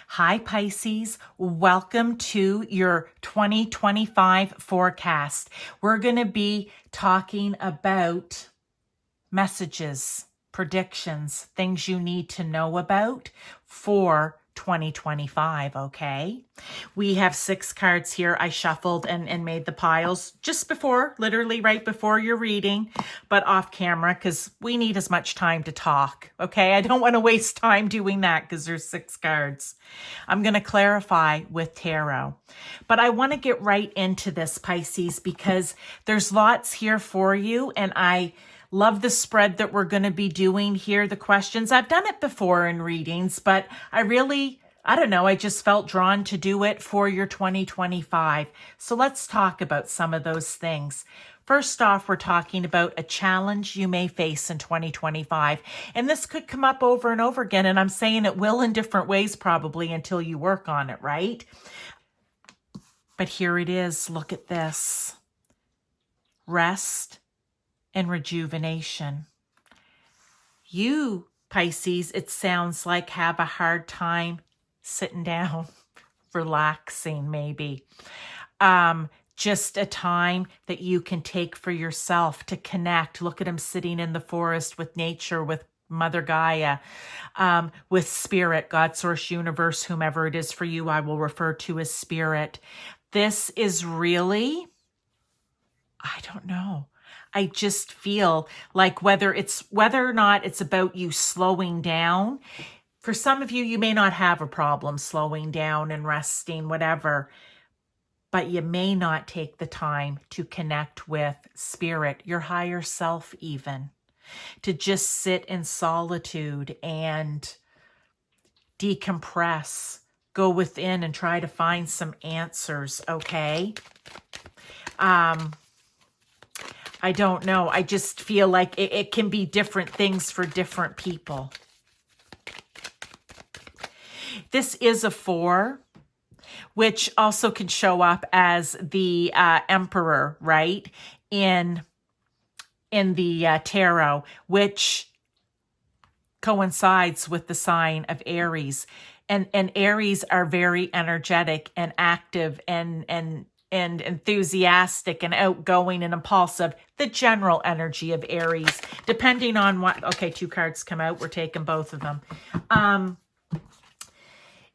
Hi, Pisces. Welcome to your 2025 forecast. We're going to be talking about messages, predictions, things you need to know about for 2025, okay? We have 6 cards here. I shuffled and made the piles just before, literally right before your reading, but off camera because we need as much time to talk, okay? I don't want to waste time doing that because there's 6 cards. I'm going to clarify with tarot, but I want to get right into this, Pisces, because there's lots here for you, and I love the spread that we're going to be doing here, the questions. I've done it before in readings, but I don't know, I just felt drawn to do it for your 2025. So let's talk about some of those things. First off, we're talking about a challenge you may face in 2025. And this could come up over and over again, and I'm saying it will in different ways probably until you work on it, right? But here it is. Look at this. Rest and rejuvenation. You, Pisces, it sounds like have a hard time sitting down, relaxing maybe. Just a time that you can take for yourself to connect. Look at him sitting in the forest with nature, with Mother Gaia, with spirit, God, source, universe, whomever it is for you, I will refer to as spirit. This is really, I don't know. I just feel like whether or not it's about you slowing down. For some of you, you may not have a problem slowing down and resting, whatever, but you may not take the time to connect with spirit, your higher self even, to just sit in solitude and decompress, go within and try to find some answers, okay? I don't know. I just feel like it can be different things for different people. This is a 4, which also can show up as the Emperor, right? In the tarot, which coincides with the sign of Aries. And Aries are very energetic and active and enthusiastic and outgoing and impulsive, the general energy of Aries, depending on what, okay, 2 cards come out, we're taking both of them. And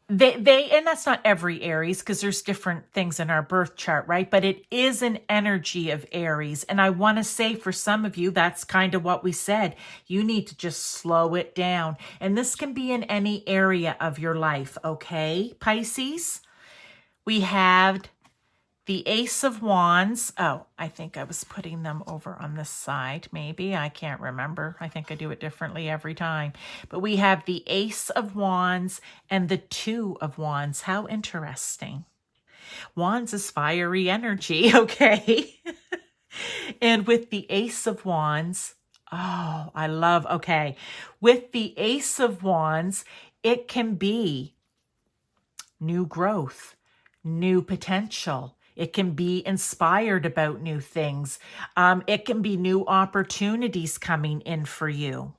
that's not every Aries, because there's different things in our birth chart, right? But it is an energy of Aries. And I want to say for some of you, that's kind of what we said. You need to just slow it down. And this can be in any area of your life, okay, Pisces? We have the Ace of Wands. Oh, I think I was putting them over on this side. Maybe. I can't remember. I think I do it differently every time. But we have the Ace of Wands and the 2 of Wands. How interesting. Wands is fiery energy, okay? And with the Ace of Wands, oh, I love, okay. With the Ace of Wands, it can be new growth, new potential. It can be inspired about new things. It can be new opportunities coming in for you.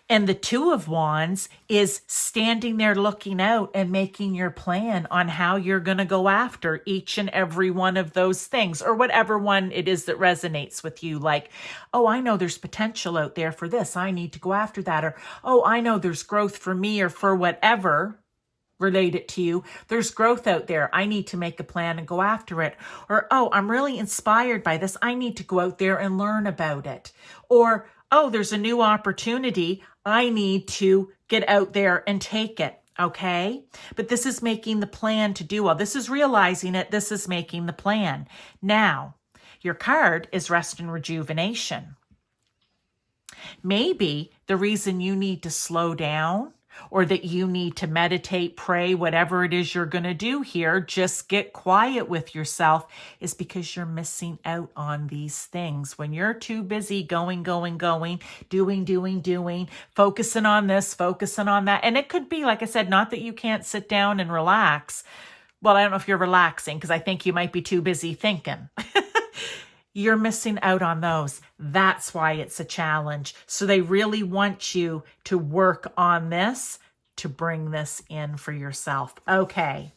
And the 2 of Wands is standing there looking out and making your plan on how you're going to go after each and every one of those things, or whatever one it is that resonates with you. Like, oh, I know there's potential out there for this. I need to go after that. Or, oh, I know there's growth for me or for whatever related to you. There's growth out there. I need to make a plan and go after it. Or, oh, I'm really inspired by this. I need to go out there and learn about it. Or, oh, there's a new opportunity. I need to get out there and take it. Okay? But this is making the plan to do all. This is realizing it. This is making the plan. Now, your card is rest and rejuvenation. Maybe the reason you need to slow down, or that you need to meditate, pray, whatever it is you're going to do here, just get quiet with yourself, is because you're missing out on these things. When you're too busy going, doing, focusing on this, focusing on that. And it could be, like I said, not that you can't sit down and relax. Well, I don't know if you're relaxing, because I think you might be too busy thinking. You're missing out on those. That's why it's a challenge. So they really want you to work on this to bring this in for yourself. Okay.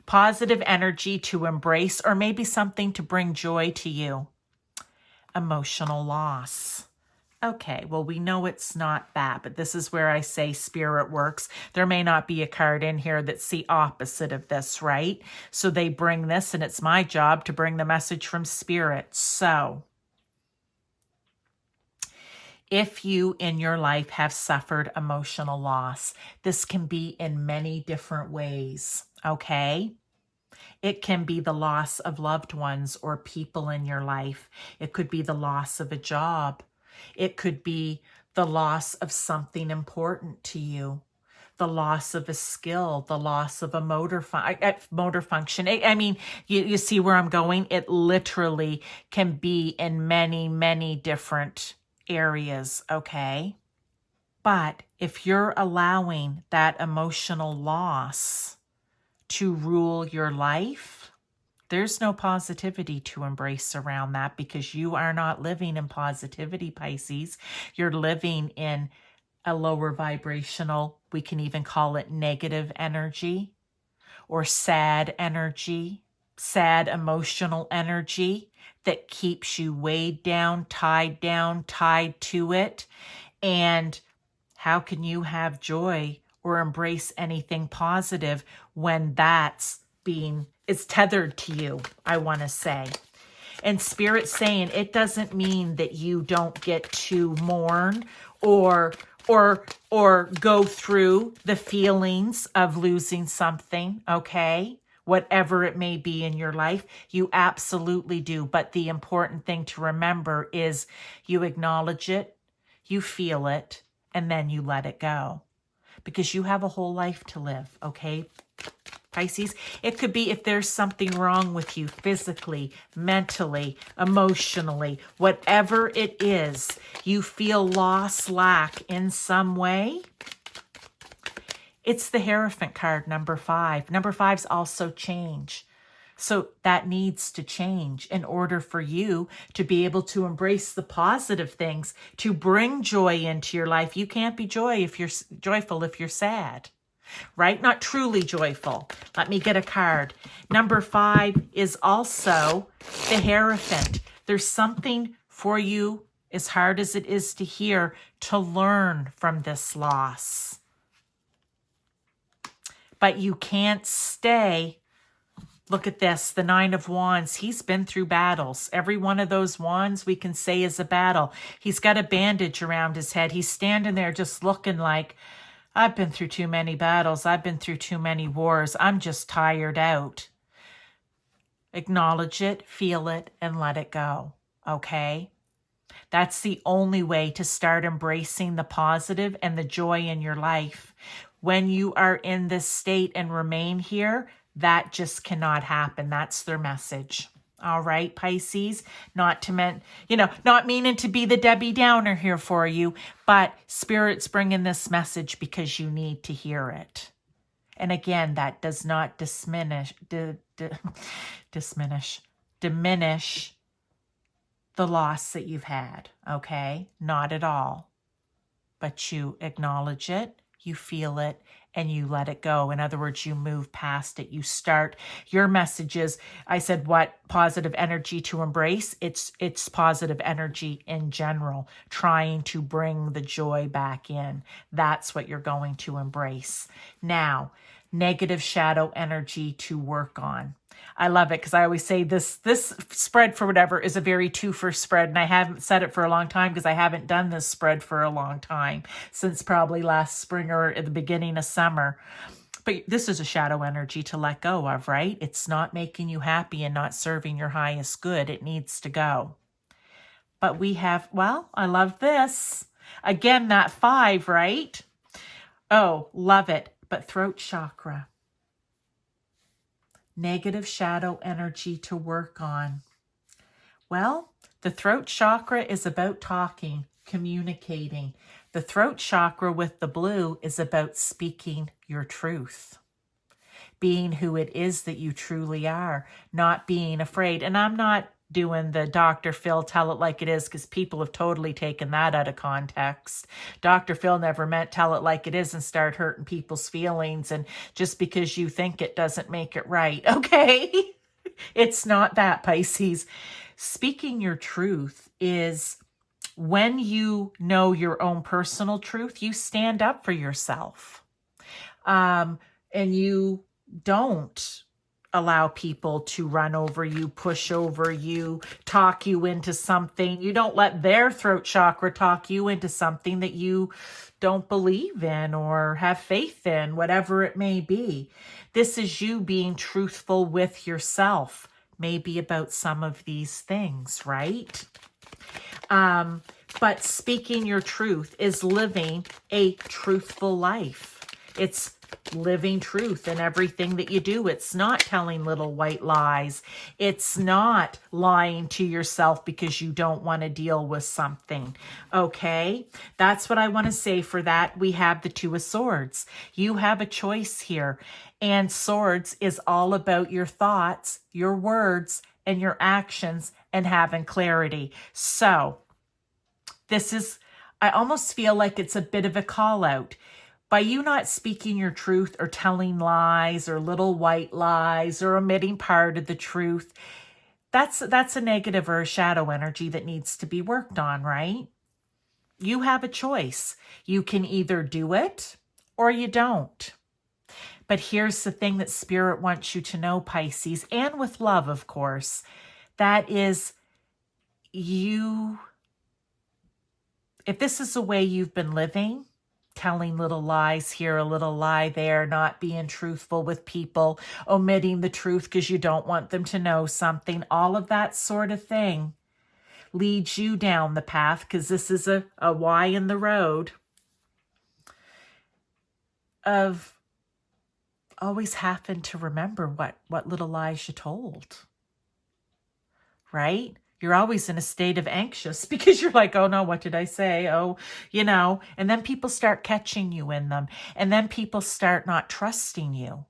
Positive energy to embrace, or maybe something to bring joy to you. Emotional loss. Okay, well, we know it's not that, but this is where I say spirit works. There may not be a card in here that's the opposite of this, right? So they bring this, and it's my job to bring the message from spirit. So if you in your life have suffered emotional loss, this can be in many different ways, okay? It can be the loss of loved ones or people in your life. It could be the loss of a job. It could be the loss of something important to you, the loss of a skill, the loss of a motor function. I mean, you see where I'm going? It literally can be in many, many different areas, okay? But if you're allowing that emotional loss to rule your life, there's no positivity to embrace around that, because you are not living in positivity, Pisces. You're living in a lower vibrational, we can even call it negative energy, or sad energy, sad emotional energy that keeps you weighed down, tied to it. And how can you have joy or embrace anything positive when it's tethered to you, I want to say. And Spirit's saying it doesn't mean that you don't get to mourn or go through the feelings of losing something, okay? Whatever it may be in your life, you absolutely do. But the important thing to remember is you acknowledge it, you feel it, and then you let it go. Because you have a whole life to live, okay, Pisces? It could be if there's something wrong with you physically, mentally, emotionally, whatever it is, you feel loss, lack in some way. It's the Hierophant card, number 5. Number 5's also change. So that needs to change in order for you to be able to embrace the positive things, to bring joy into your life. You can't be joyful if you're sad, right? Not truly joyful. Let me get a card. Number 5 is also the Hierophant. There's something for you, as hard as it is to hear, to learn from this loss. But you can't stay. Look at this, the 9 of Wands. He's been through battles. Every one of those wands we can say is a battle. He's got a bandage around his head. He's standing there just looking like, I've been through too many battles. I've been through too many wars. I'm just tired out. Acknowledge it, feel it, and let it go, okay? That's the only way to start embracing the positive and the joy in your life. When you are in this state and remain here, that just cannot happen. That's their message. All right, Pisces, not meaning to be the Debbie Downer here for you, but Spirit's bringing this message because you need to hear it. And again, that does not diminish the loss that you've had, okay? Not at all. But you acknowledge it, you feel it, and you let it go. In other words, you move past it. You start your messages. I said, what positive energy to embrace? It's positive energy in general, trying to bring the joy back in. That's what you're going to embrace. Now, negative shadow energy to work on. I love it because I always say this spread for whatever is a very 2-for spread. And I haven't said it for a long time because I haven't done this spread for a long time, since probably last spring or at the beginning of summer. But this is a shadow energy to let go of, right? It's not making you happy and not serving your highest good. It needs to go. But we have, I love this. Again, that 5, right? Oh, love it. But throat chakra. Negative shadow energy to work on. Well, the throat chakra is about talking, communicating. The throat chakra with the blue is about speaking your truth, being who it is that you truly are, not being afraid. And I'm not doing the Dr. Phil tell it like it is, because people have totally taken that out of context. Dr. Phil never meant tell it like it is and start hurting people's feelings. And just because you think it doesn't make it right. Okay. It's not that, Pisces. Speaking your truth is when you know your own personal truth, you stand up for yourself. And you don't allow people to run over you, push over you, talk you into something. You don't let their throat chakra talk you into something that you don't believe in or have faith in, whatever it may be. This is you being truthful with yourself, maybe about some of these things, right? But speaking your truth is living a truthful life. It's living truth in everything that you do. It's not telling little white lies. It's not lying to yourself because you don't want to deal with something. Okay? That's what I want to say for that. We have the Two of Swords. You have a choice here. And Swords is all about your thoughts, your words, and your actions and having clarity. So this is, I almost feel like it's a bit of a call out. By you not speaking your truth or telling lies or little white lies or omitting part of the truth, that's a negative or a shadow energy that needs to be worked on, right? You have a choice. You can either do it or you don't. But here's the thing that Spirit wants you to know, Pisces, and with love, of course, that is you, if this is the way you've been living, telling little lies here, a little lie there, not being truthful with people, omitting the truth because you don't want them to know something, all of that sort of thing leads you down the path, because this is a Y in the road, of always having to remember what little lies you told, right? You're always in a state of anxious because you're like, oh no, what did I say? Oh, and then people start catching you in them, and then people start not trusting you.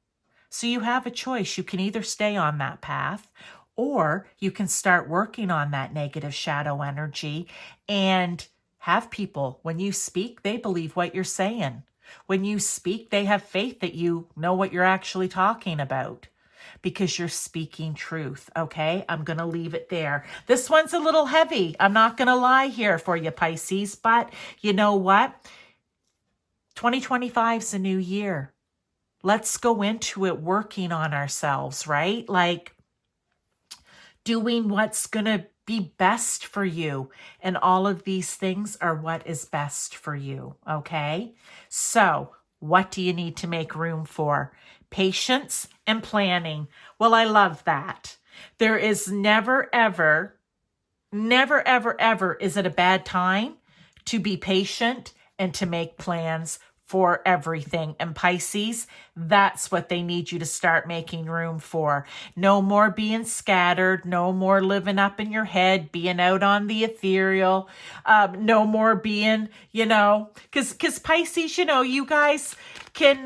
So you have a choice. You can either stay on that path, or you can start working on that negative shadow energy and have people, when you speak, they believe what you're saying. When you speak, they have faith that you know what you're actually talking about, because you're speaking truth, okay? I'm going to leave it there. This one's a little heavy. I'm not going to lie here for you, Pisces, but you know what? 2025 is a new year. Let's go into it working on ourselves, right? Like doing what's going to be best for you. And all of these things are what is best for you, okay? So what do you need to make room for? Patience and planning. Well, I love that. There is never, ever is it a bad time to be patient and to make plans for everything. And Pisces, that's what they need you to start making room for. No more being scattered. No more living up in your head, being out on the ethereal. No more being, because Pisces, you guys can,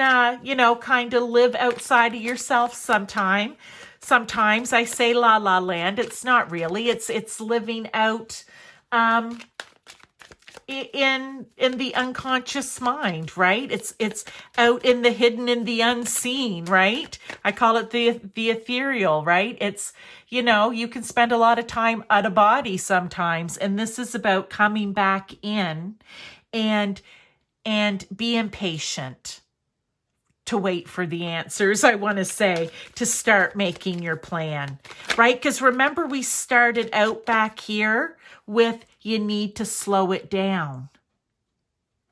kind of live outside of yourself sometime. Sometimes I say la la land. It's not really. It's living out in the unconscious mind, right? It's out in the hidden, in the unseen, right? I call it the ethereal, right? It's, you can spend a lot of time out of body sometimes, and this is about coming back in and being patient to wait for the answers, I want to say, to start making your plan, right? Because remember, we started out back here with you need to slow it down,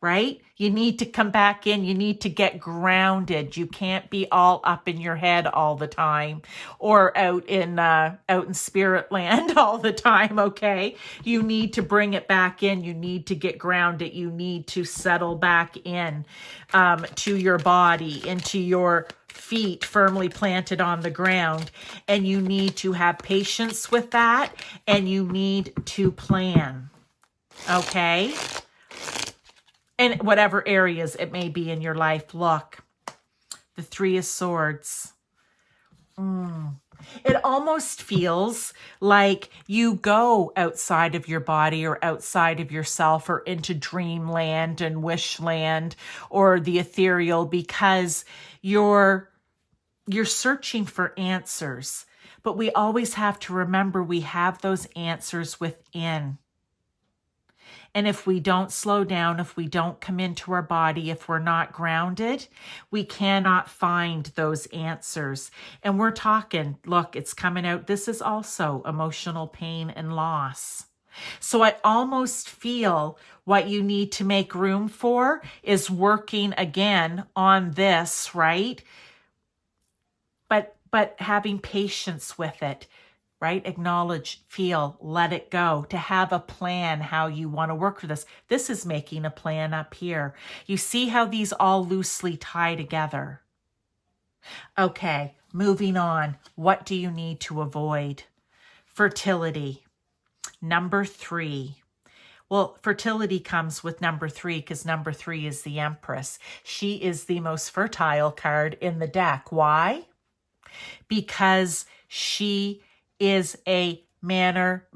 right? You need to come back in. You need to get grounded. You can't be all up in your head all the time, or out in spirit land all the time, okay? You need to bring it back in. You need to get grounded. You need to settle back in to your body, into your feet firmly planted on the ground. And you need to have patience with that, and you need to plan, okay? In whatever areas it may be in your life. Look, the Three of Swords. It almost feels like you go outside of your body or outside of yourself or into dreamland and wishland or the ethereal because you're searching for answers. But we always have to remember we have those answers within. And if we don't slow down, if we don't come into our body, if we're not grounded, we cannot find those answers. And we're talking, look, it's coming out. This is also emotional pain and loss. So I almost feel what you need to make room for is working again on this, right? But having patience with it. Right? Acknowledge, feel, let it go, to have a plan how you want to work for this. This is making a plan up here. You see how these all loosely tie together. Okay, moving on. What do you need to avoid? Fertility. Number 3. Well, fertility comes with number 3 because number 3 is the Empress. She is the most fertile card in the deck. Why? Because she is a major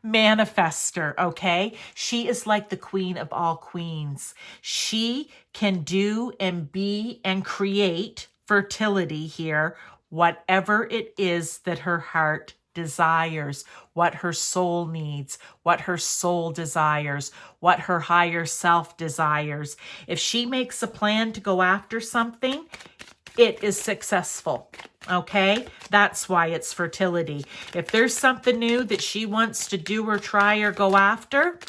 manifester, okay? She is like the queen of all queens. She can do and be and create fertility here, whatever it is that her heart desires, what her soul needs, what her soul desires, what her higher self desires. If she makes a plan to go after something, it is successful. Okay, that's why it's fertility. If there's something new that she wants to do or try or go after,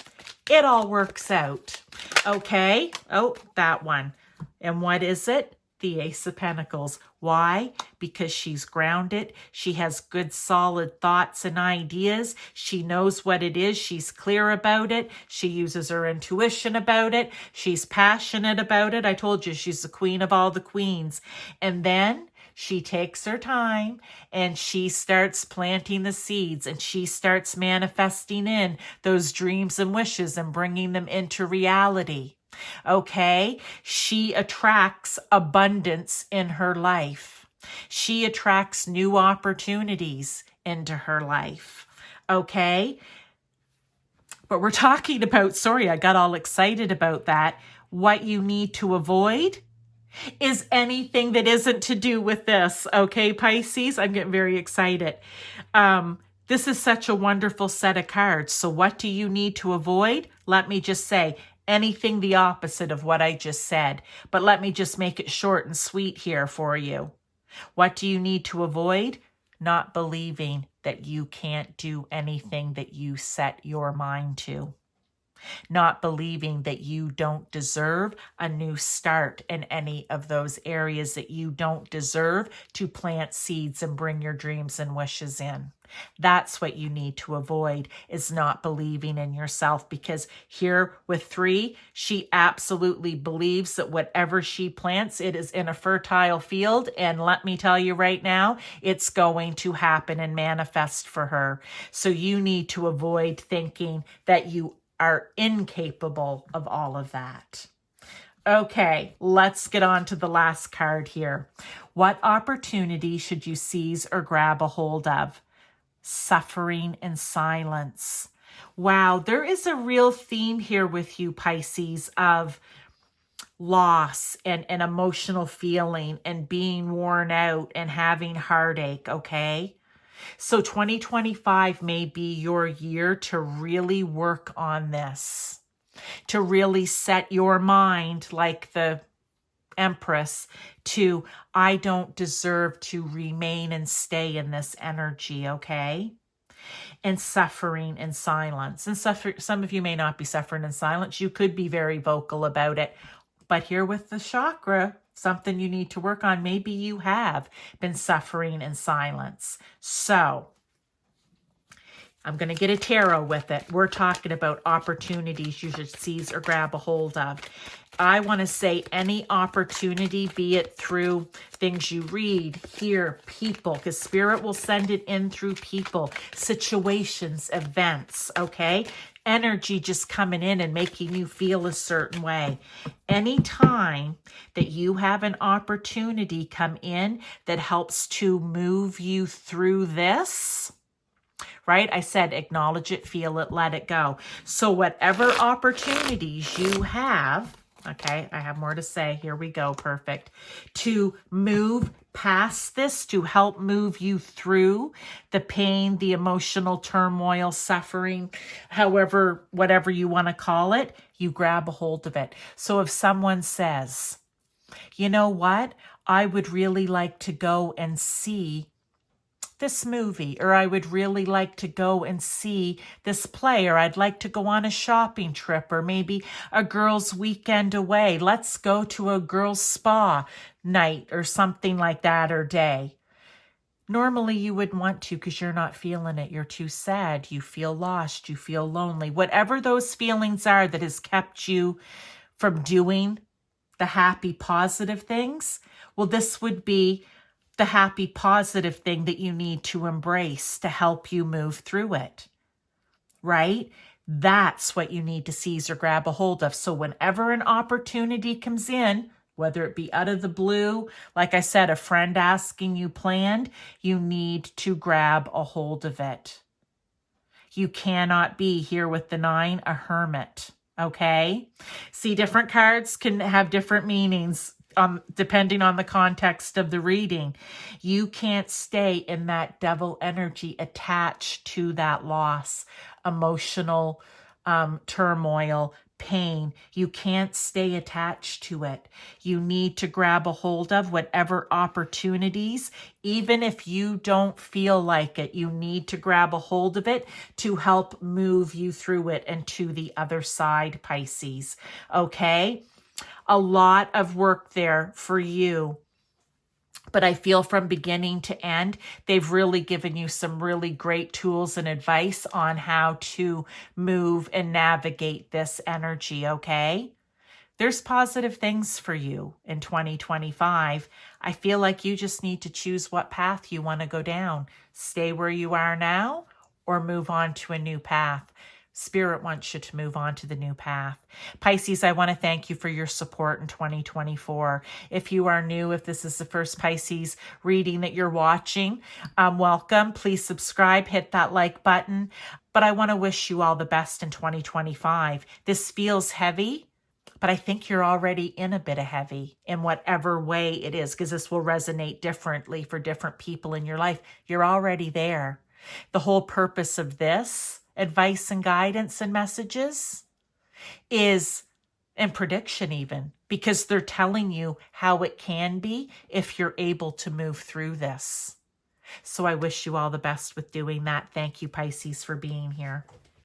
it all works out. Okay, oh, that one. And what is it? The Ace of Pentacles. Why? Because she's grounded. She has good, solid thoughts and ideas. She knows what it is. She's clear about it. She uses her intuition about it. She's passionate about it. I told you she's the queen of all the queens. And then she takes her time and she starts planting the seeds and she starts manifesting in those dreams and wishes and bringing them into reality. Okay, she attracts abundance in her life. She attracts new opportunities into her life. Okay, but we're talking about, sorry, I got all excited about that. What you need to avoid is anything that isn't to do with this. Okay, Pisces, I'm getting very excited. This is such a wonderful set of cards. So what do you need to avoid? Let me just say, anything the opposite of what I just said. But let me just make it short and sweet here for you. What do you need to avoid? Not believing that you can't do anything that you set your mind to. Not believing that you don't deserve a new start in any of those areas, that you don't deserve to plant seeds and bring your dreams and wishes in. That's what you need to avoid, is not believing in yourself, because here with 3, she absolutely believes that whatever she plants, it is in a fertile field. And let me tell you right now, it's going to happen and manifest for her. So you need to avoid thinking that you are incapable of all of that. Okay, let's get on to the last card here. What opportunity should you seize or grab a hold of? Suffering in silence. Wow, there is a real theme here with you, Pisces, of loss and emotional feeling and being worn out and having heartache, okay? So 2025 may be your year to really work on this, to really set your mind like the Empress to, I don't deserve to remain and stay in this energy, okay? And suffering in silence. And some of you may not be suffering in silence. You could be very vocal about it. But here with the chakra, something you need to work on. Maybe you have been suffering in silence. So I'm going to get a tarot with it. We're talking about opportunities you should seize or grab a hold of. I want to say any opportunity, be it through things you read, hear, people, because Spirit will send it in through people, situations, events, okay? Energy just coming in and making you feel a certain way. Anytime that you have an opportunity come in that helps to move you through this, right? I said acknowledge it, feel it, let it go. So whatever opportunities you have, okay, I have more to say. Here we go. Perfect. To move past this, to help move you through the pain, the emotional turmoil, suffering, however, whatever you want to call it, you grab a hold of it. So if someone says, you know what, I would really like to go and see this movie, or I would really like to go and see this play, or I'd like to go on a shopping trip, or maybe a girls' weekend away. Let's go to a girls' spa night or something like that, or day. Normally you wouldn't want to because you're not feeling it. You're too sad. You feel lost. You feel lonely. Whatever those feelings are that has kept you from doing the happy, positive things, well, this would be the happy, positive thing that you need to embrace to help you move through it, right? That's what you need to seize or grab a hold of. So whenever an opportunity comes in, whether it be out of the blue, like I said, a friend asking you planned, you need to grab a hold of it. You cannot be here with the 9, a hermit, okay? See, different cards can have different meanings depending on the context of the reading. You can't stay in that devil energy attached to that loss, emotional turmoil, pain. You can't stay attached to it. You need to grab a hold of whatever opportunities, even if you don't feel like it, you need to grab a hold of it to help move you through it and to the other side, Pisces. Okay? A lot of work there for you. But I feel from beginning to end, they've really given you some really great tools and advice on how to move and navigate this energy, okay? There's positive things for you in 2025. I feel like you just need to choose what path you want to go down. Stay where you are now or move on to a new path. Spirit wants you to move on to the new path. Pisces, I want to thank you for your support in 2024. If you are new, if this is the first Pisces reading that you're watching, welcome. Please subscribe, hit that like button. But I want to wish you all the best in 2025. This feels heavy, but I think you're already in a bit of heavy in whatever way it is, because this will resonate differently for different people in your life. You're already there. The whole purpose of this advice and guidance and messages is, and prediction even, because they're telling you how it can be if you're able to move through this. So I wish you all the best with doing that. Thank you, Pisces, for being here.